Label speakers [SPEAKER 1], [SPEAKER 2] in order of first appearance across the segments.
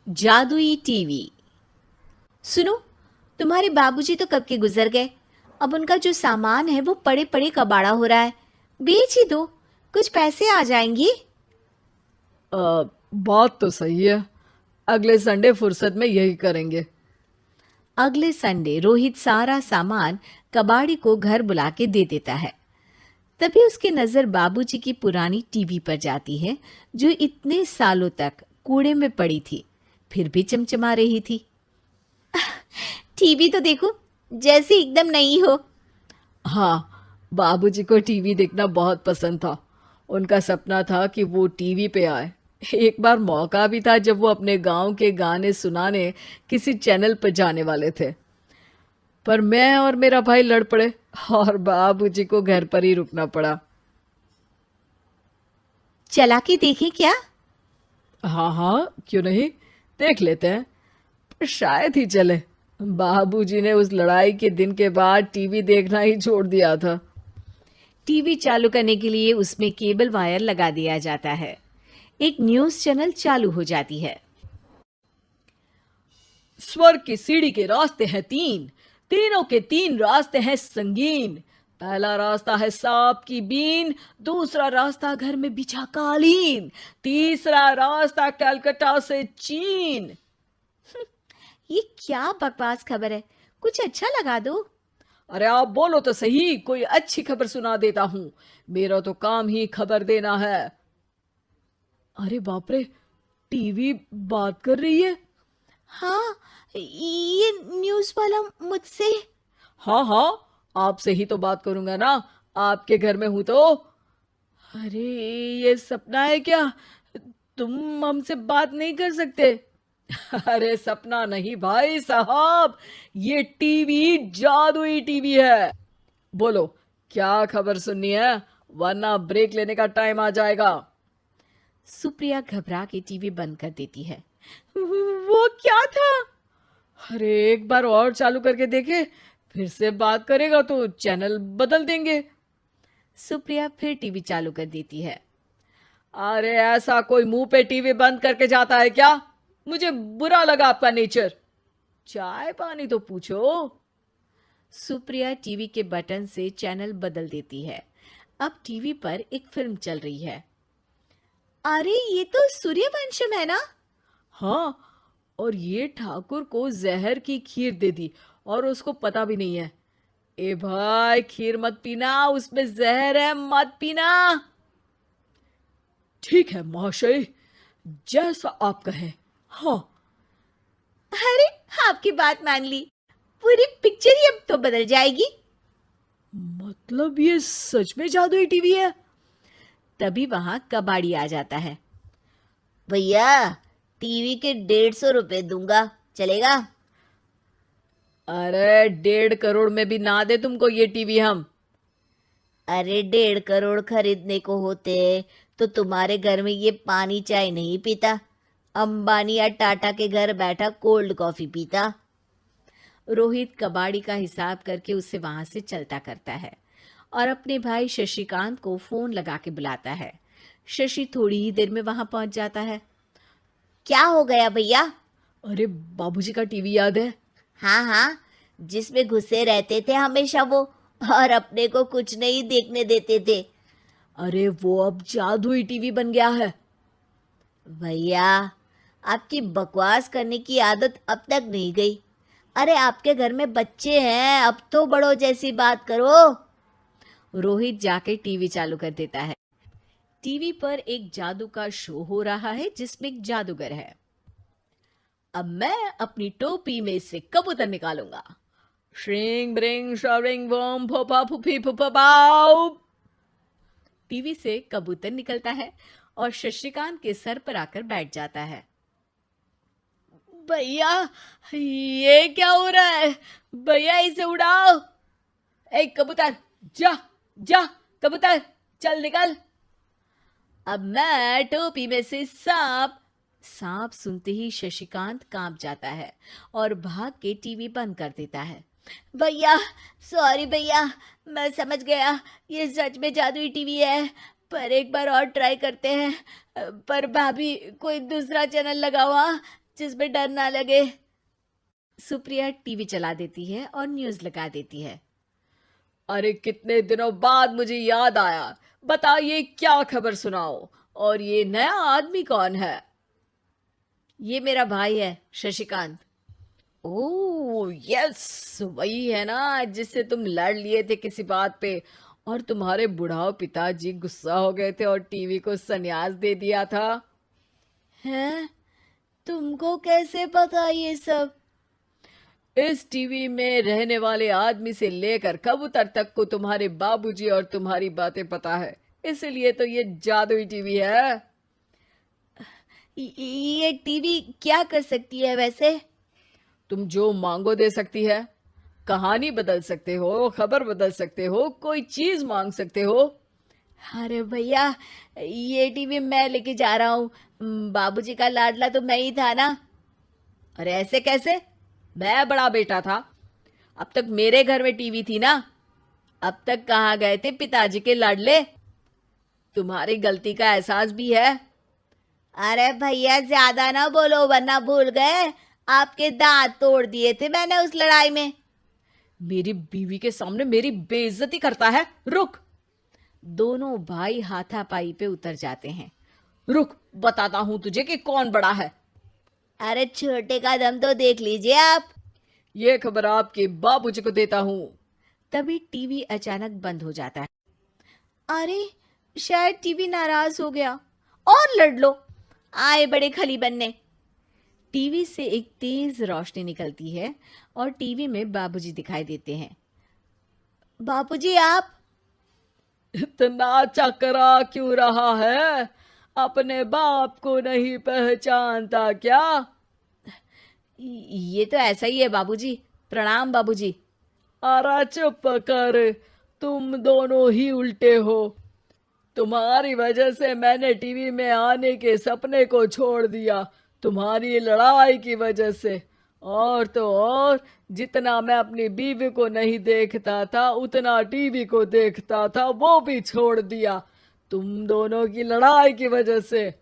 [SPEAKER 1] जादुई टीवी। सुनो, तुम्हारे बाबूजी तो कब के गुजर गए। अब उनका जो सामान है वो पड़े पड़े कबाड़ा हो रहा है। बेच ही दो, कुछ पैसे आ जाएंगी।
[SPEAKER 2] बात तो सही है। अगले संडे फुर्सत में यही करेंगे।
[SPEAKER 1] अगले संडे रोहित सारा सामान कबाड़ी को घर बुला के दे देता है। तभी उसकी नजर बाबूजी की पुरानी टीवी पर जाती है, जो इतने सालों तक कूड़े में पड़ी थी, फिर भी चमचमा रही थी। टीवी तो देखो, जैसे एकदम नई हो।
[SPEAKER 2] हाँ, बाबूजी को टीवी देखना बहुत पसंद था। उनका सपना था कि वो टीवी पे आए। एक बार मौका भी था जब वो अपने गांव के गाने सुनाने किसी चैनल पर जाने वाले थे, पर मैं और मेरा भाई लड़ पड़े और बाबूजी को घर पर ही रुकना पड़ा।
[SPEAKER 1] चला के देखें क्या?
[SPEAKER 2] हाँ हाँ, क्यों नहीं, देख लेते हैं। पर शायद ही चले। बाबूजी ने उस लड़ाई के दिन के बाद टीवी देखना ही छोड़ दिया था।
[SPEAKER 1] टीवी चालू करने के लिए उसमें केबल वायर लगा दिया जाता है। एक न्यूज़ चैनल चालू हो जाती है।
[SPEAKER 2] स्वर्ग की सीढ़ी के रास्ते हैं तीन, तीनों के तीन रास्ते हैं संगीन। पहला रास्ता है सांप की बीन, दूसरा रास्ता घर में बिछा कालीन, तीसरा रास्ता कलकत्ता से चीन।
[SPEAKER 1] ये क्या बकवास खबर है, कुछ अच्छा लगा दो।
[SPEAKER 2] अरे आप बोलो तो सही, कोई अच्छी खबर सुना देता हूं। मेरा तो काम ही खबर देना है। अरे बाप रे, टीवी बात कर रही है।
[SPEAKER 1] हाँ, ये न्यूज़ वाला मुझसे।
[SPEAKER 2] हाँ हाँ, आपसे ही तो बात करूंगा ना, आपके घर में हूं तो। अरे, ये सपना है क्या? तुम हमसे बात नहीं कर सकते? अरे सपना नहीं भाई साहब, ये टीवी जादुई टीवी है। बोलो, क्या खबर सुननी है, वरना ब्रेक लेने का टाइम आ जाएगा।
[SPEAKER 1] सुप्रिया घबरा के टीवी बंद कर देती है। वो क्या था?
[SPEAKER 2] अरे एक बार और चालू करके देखे, फिर से बात करेगा तो चैनल बदल देंगे।
[SPEAKER 1] सुप्रिया फिर टीवी चालू कर देती है।
[SPEAKER 2] अरे ऐसा कोई मुंह पे टीवी बंद करके जाता है क्या? मुझे बुरा लगा आपका नेचर। चाय पानी तो पूछो।
[SPEAKER 1] सुप्रिया टीवी के बटन से चैनल बदल देती है। अब टीवी पर एक फिल्म चल रही है। अरे ये तो सूर्यवंशम है ना?
[SPEAKER 2] हाँ, और ये ठाकुर को जहर की खीर दे दी और उसको पता भी नहीं है। ए भाई, खीर मत पीना, उसमें जहर है, मत पीना। ठीक है महाशय, जैसा आप कहें। हाँ।
[SPEAKER 1] अरे, आपकी बात मान ली, पूरी पिक्चर ही अब तो बदल जाएगी।
[SPEAKER 2] मतलब ये सच में जादुई टीवी है?
[SPEAKER 1] तभी वहां कबाड़ी आ जाता है।
[SPEAKER 3] भैया, टीवी के 150 रुपए दूंगा, चलेगा?
[SPEAKER 2] अरे 1.5 करोड़ में भी ना दे तुमको ये टीवी हम।
[SPEAKER 3] अरे 1.5 करोड़ खरीदने को होते तो तुम्हारे घर में ये पानी चाय नहीं पीता, अंबानी या टाटा के घर बैठा कोल्ड कॉफी पीता।
[SPEAKER 1] रोहित कबाड़ी का हिसाब करके उसे वहां से चलता करता है और अपने भाई शशिकांत को फोन लगा के बुलाता है। शशि थोड़ी ही देर में वहां पहुंच जाता है।
[SPEAKER 3] क्या हो गया भैया?
[SPEAKER 2] अरे बाबूजी का टीवी याद है?
[SPEAKER 3] हाँ हाँ, जिसमें घुसे रहते थे हमेशा वो, और अपने को कुछ नहीं देखने देते थे।
[SPEAKER 2] अरे वो अब जादुई टीवी बन गया है।
[SPEAKER 3] भैया, आपकी बकवास करने की आदत अब तक नहीं गई। अरे आपके घर में बच्चे हैं, अब तो बड़ों जैसी बात करो।
[SPEAKER 1] रोहित जाके टीवी चालू कर देता है। टीवी पर एक जादू का शो हो रहा है जिसमें एक जादूगर है। अब मैं अपनी टोपी में से कबूतर निकालूंगा।
[SPEAKER 2] श्रिंग ब्रिंग शरिंग बम फोपा फुफी फुफा पाउ।
[SPEAKER 1] टीवी से कबूतर निकलता है और शशिकांत के सर पर आकर बैठ जाता है।
[SPEAKER 2] भैया, ये क्या हो रहा है? भैया इसे उड़ाओ। ए कबूतर, जा जा, कबूतर चल निकल।
[SPEAKER 1] अब मैं टोपी में से सांप। सांप सुनते ही शशिकांत कांप जाता है और भाग के टीवी बंद कर देता है।
[SPEAKER 3] भैया, सॉरी भैया, मैं समझ गया ये सच में जादुई टीवी है, पर एक बार और ट्राई करते हैं। पर भाभी, कोई दूसरा चैनल लगाओ हाँ, जिसमें डर ना लगे।
[SPEAKER 1] सुप्रिया टीवी चला देती है और न्यूज लगा देती है।
[SPEAKER 2] अरे कितने दिनों बाद मुझे याद आया, बताइए क्या खबर सुनाओ। और ये नया आदमी कौन है?
[SPEAKER 1] ये मेरा भाई है शशिकांत।
[SPEAKER 2] ओह यस, वही है ना जिससे तुम लड़ लिए थे किसी बात पे, और तुम्हारे बुढ़ाओ पिताजी गुस्सा हो गए थे और टीवी को संन्यास दे दिया था।
[SPEAKER 3] हैं? तुमको कैसे पता ये सब?
[SPEAKER 2] इस टीवी में रहने वाले आदमी से लेकर कबूतर तक को तुम्हारे बाबूजी और तुम्हारी बातें पता है, इसलिए तो ये जादुई टीवी है।
[SPEAKER 3] ये टीवी क्या कर सकती है वैसे?
[SPEAKER 2] तुम जो मांगो दे सकती है, कहानी बदल सकते हो, खबर बदल सकते हो, कोई चीज मांग सकते हो।
[SPEAKER 3] अरे भैया, ये टीवी मैं लेके जा रहा हूँ। बाबूजी का लाडला तो मैं ही था ना।
[SPEAKER 2] अरे ऐसे कैसे? मैं बड़ा बेटा था, अब तक मेरे घर में टीवी थी ना।
[SPEAKER 3] अब तक कहाँ गए थे पिताजी के लाडले?
[SPEAKER 2] तुम्हारी गलती का एहसास भी है।
[SPEAKER 3] अरे भैया, ज्यादा ना बोलो वरना भूल गए आपके दांत तोड़ दिए थे मैंने उस लड़ाई में।
[SPEAKER 2] मेरी बीवी के सामने मेरी बेइज्जती करता है। रुक
[SPEAKER 1] दोनों भाई हाथापाई पे उतर जाते हैं।
[SPEAKER 2] रुक, बताता हूं तुझे कि कौन बड़ा है।
[SPEAKER 3] अरे छोटे का दम तो देख लीजिए आप।
[SPEAKER 2] ये खबर आपके बाबूजी को देता हूं।
[SPEAKER 1] तभी टीवी अचानक बंद हो जाता है।
[SPEAKER 3] अरे शायद टीवी नाराज हो गया। और लड़ लो, आए बड़े खली बनने।
[SPEAKER 1] टीवी से एक तेज रोशनी निकलती है और टीवी में बाबूजी दिखाई देते हैं।
[SPEAKER 3] बापूजी आप?
[SPEAKER 2] इतना चकरा क्यों रहा है? अपने बाप को नहीं पहचानता क्या?
[SPEAKER 1] ये तो ऐसा ही है बाबूजी। प्रणाम बाबूजी।
[SPEAKER 2] अरे चुप कर, तुम दोनों ही उल्टे हो। तुम्हारी वजह से मैंने टीवी में आने के सपने को छोड़ दिया, तुम्हारी लड़ाई की वजह से। और तो और, जितना मैं अपनी बीवी को नहीं देखता था उतना टीवी को देखता था, वो भी छोड़ दिया तुम दोनों की लड़ाई की वजह से।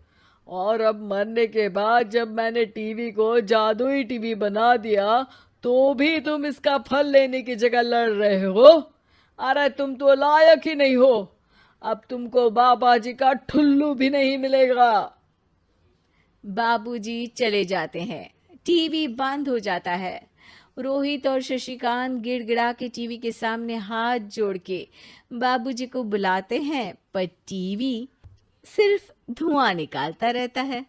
[SPEAKER 2] और अब मरने के बाद जब मैंने टीवी को जादुई टीवी बना दिया तो भी तुम इसका फल लेने की जगह लड़ रहे हो। अरे तुम तो लायक ही नहीं हो, अब तुमको बाबा जी का ठुल्लू भी नहीं मिलेगा।
[SPEAKER 1] बाबूजी चले जाते हैं। टीवी बंद हो जाता है। रोहित और शशिकांत गिड़गिड़ा के टीवी के सामने हाथ जोड़ के बाबूजी को बुलाते हैं, पर टीवी सिर्फ धुआं निकालता रहता है।